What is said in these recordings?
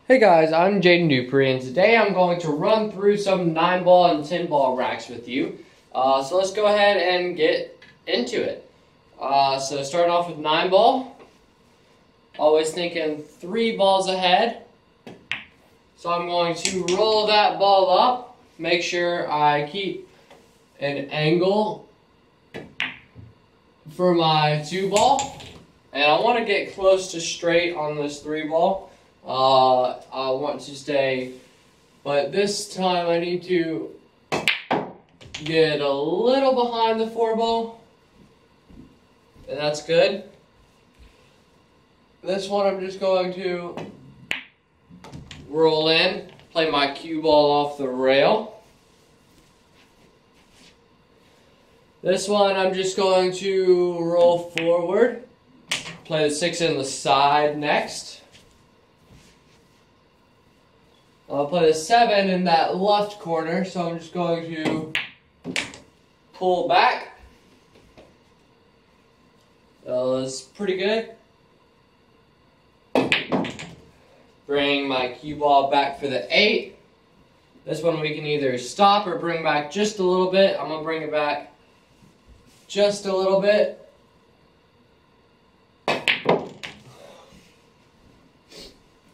Hey guys, I'm Dupree, and today I'm going to run through some 9-ball and 10-ball racks with you. So let's go ahead and get into it. So starting off with 9-ball, always thinking 3 balls ahead. So I'm going to roll that ball up, make sure I keep an angle for my 2-ball, and I want to get close to straight on this 3-ball. I want to stay, but this time I need to get a little behind the 4-ball, and that's good. This one I'm just going to roll in, play my cue ball off the rail. This one I'm just going to roll forward, play the 6 in the side next. I'll play the 7 in that left corner, so I'm just going to pull back. That was pretty good. Bring my cue ball back for the 8. This one we can either stop or bring back just a little bit. I'm going to bring it back just a little bit. And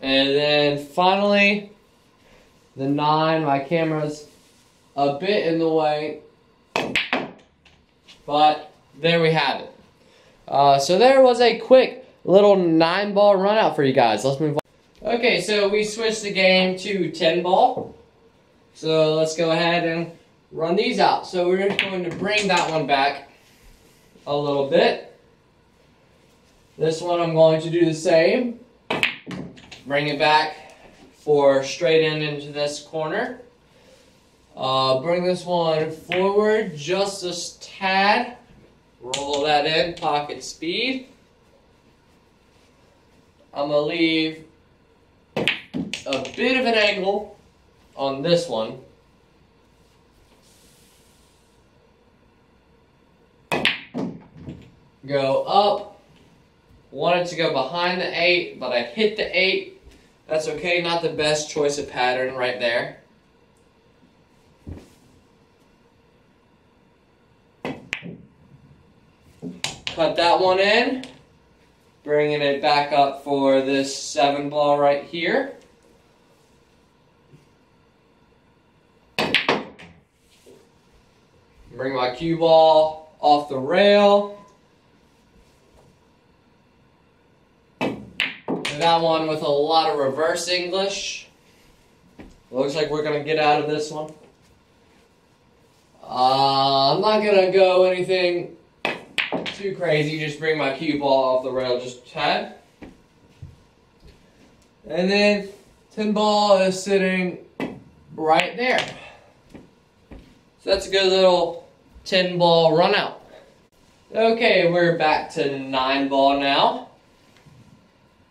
then finally, the 9, my camera's a bit in the way, but there we have it. So there was a quick little 9-ball run out for you guys. Let's move on. Okay, so we switched the game to 10-ball. So let's go ahead and run these out. So we're just going to bring that one back a little bit. This one I'm going to do the same. Bring it back for straight into this corner. Bring this one forward just a tad. Roll that in, pocket speed. I'm going to leave a bit of an angle on this one. Go up. Wanted to go behind the 8, but I hit the 8. That's okay, not the best choice of pattern right there. Cut that one in. Bringing it back up for this 7-ball right here. Bring my cue ball off the rail. That one with a lot of reverse English. Looks like we're going to get out of this one. I'm not going to go anything too crazy. Just bring my cue ball off the rail just a tad. And then 10-ball is sitting right there. So that's a good little 10-ball run out. Okay, we're back to 9-ball now.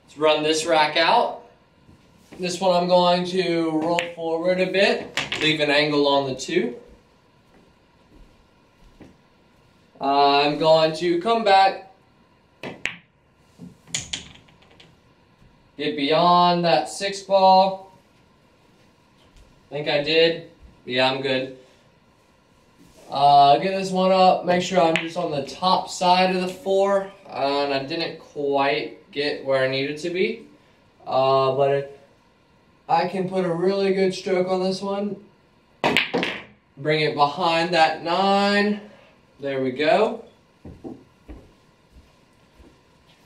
Let's run this rack out. This one I'm going to roll forward a bit, leave an angle on the 2. I'm going to come back, get beyond that 6-ball. I think I did. Yeah, I'm good. Get this one up, make sure I'm just on the top side of the 4, and I didn't quite get where I needed to be, but I can put a really good stroke on this one. Bring it behind that 9. There we go.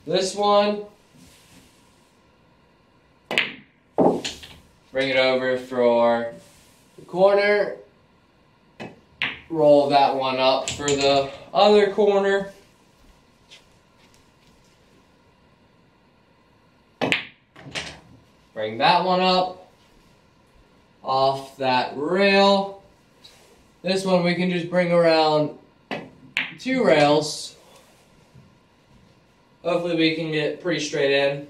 This one, bring it over for the corner. Roll that one up for the other corner. Bring that one up off that rail. This one we can just bring around 2 rails. Hopefully we can get pretty straight in.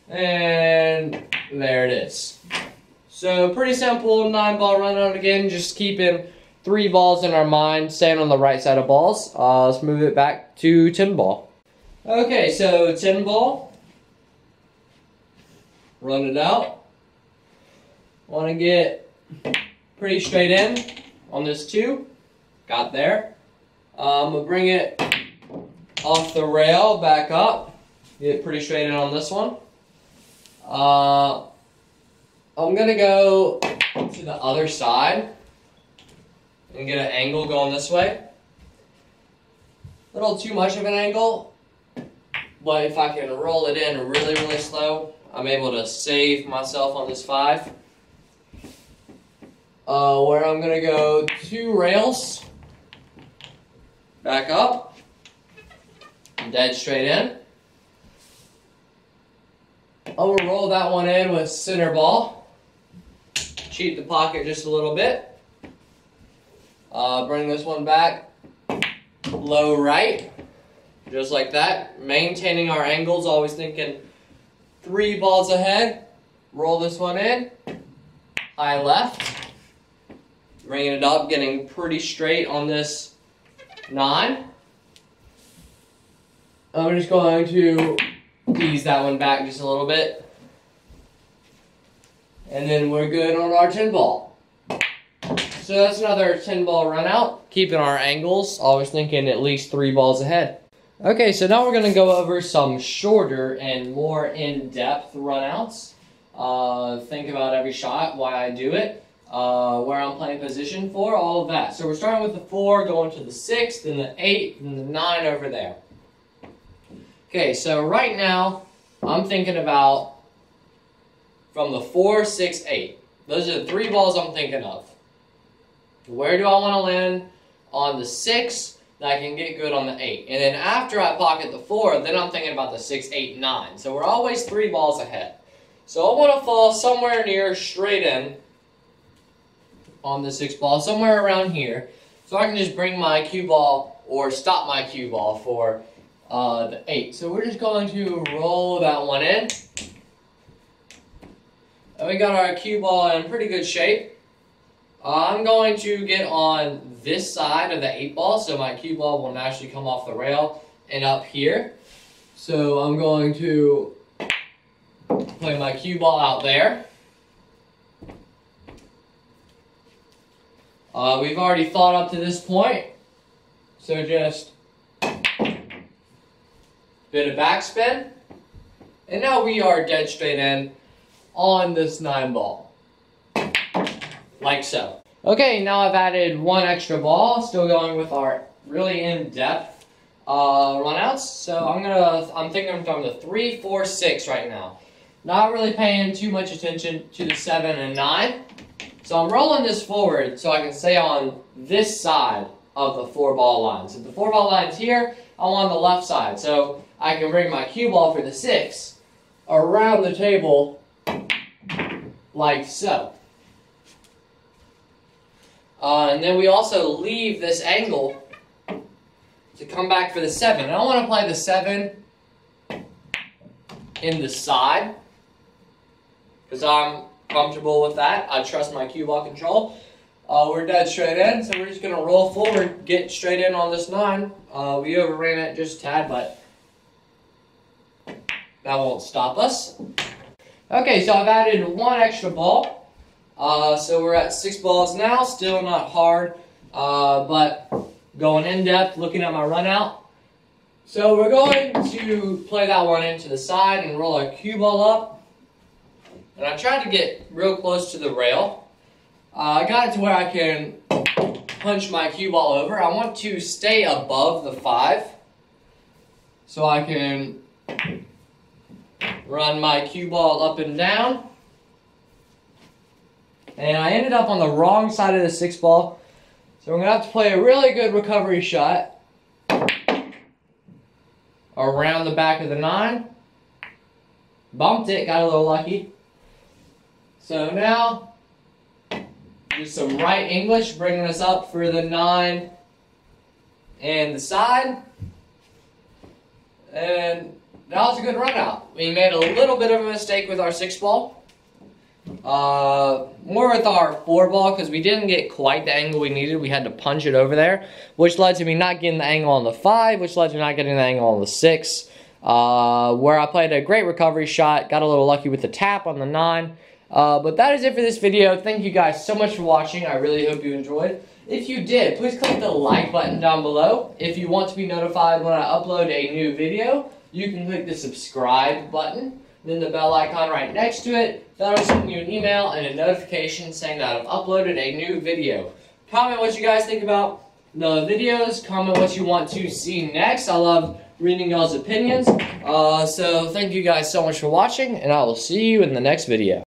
And there it is. So pretty simple 9-ball run out again, just keeping 3 balls in our mind, staying on the right side of balls. Let's move it back to 10-ball. Okay, so 10-ball. Run it out. Want to get pretty straight in on this 2. Got there. I'm going to bring it off the rail, back up. Get pretty straight in on this one. I'm going to go to the other side and get an angle going this way. A little too much of an angle, but if I can roll it in really, really slow, I'm able to save myself on this 5. Where I'm going to go 2 rails, back up, dead straight in. I'm going to roll that one in with center ball, cheat the pocket just a little bit. Bring this one back, low right, just like that. Maintaining our angles, always thinking 3 balls ahead. Roll this one in, high left. Bringing it up, getting pretty straight on this 9. I'm just going to ease that one back just a little bit. And then we're good on our 10 ball. So that's another 10 ball run out. Keeping our angles, always thinking at least 3 balls ahead. Okay, so now we're going to go over some shorter and more in-depth run outs. Think about every shot, why I do it, where I'm playing position for, all of that. So we're starting with the 4, going to the 6, then the 8, and the 9 over there. Okay, so right now, I'm thinking about from the 4, 6, 8. Those are the 3 balls I'm thinking of. Where do I want to land on the 6 that I can get good on the 8? And then after I pocket the 4, then I'm thinking about the 6, 8, 9. So we're always 3 balls ahead. So I want to fall somewhere near straight in on the 6 ball, somewhere around here. So I can just bring my cue ball or stop my cue ball for the 8. So we're just going to roll that one in. And we got our cue ball in pretty good shape. I'm going to get on this side of the 8 ball, so my cue ball will naturally come off the rail and up here. So I'm going to play my cue ball out there. We've already thought up to this point, so just bit of backspin, and now we are dead straight in on this 9 ball, like so. Okay, now I've added 1 extra ball, still going with our really in-depth runouts. So I'm thinking from the 3, 4, 6 right now. Not really paying too much attention to the 7 and 9. So I'm rolling this forward so I can stay on this side of the 4 ball line. So the 4 ball line's here, I'm on the left side. So I can bring my cue ball for the 6 around the table like so. And then we also leave this angle to come back for the 7. And I want to play the 7 in the side because I'm comfortable with that. I trust my cue ball control. We're dead straight in, so we're just going to roll forward, get straight in on this 9. We overran it just a tad, but that won't stop us. Okay, so I've added 1 extra ball. So we're at 6 balls now, still not hard, but going in depth, looking at my run out. So we're going to play that one into the side and roll our cue ball up. And I tried to get real close to the rail. I got it to where I can punch my cue ball over. I want to stay above the 5 so I can run my cue ball up and down. And I ended up on the wrong side of the 6 ball. So I'm going to have to play a really good recovery shot around the back of the 9. Bumped it, got a little lucky. So now, do some right English, bringing us up for the 9 and the side. And that was a good run out. We made a little bit of a mistake with our 6 ball. More with our 4 ball because we didn't get quite the angle we needed. We had to punch it over there, which led to me not getting the angle on the 5, which led to not getting the angle on the 6. where I played a great recovery shot, got a little lucky with the tap on the 9. But that is it for this video. Thank you guys so much for watching. I really hope you enjoyed. If you did, please click the like button down below. If you want to be notified when I upload a new video, you can click the subscribe button, then the bell icon right next to it. That'll send you an email and a notification saying that I've uploaded a new video. Comment what you guys think about the videos. Comment what you want to see next. I love reading y'all's opinions. So thank you guys so much for watching, and I will see you in the next video.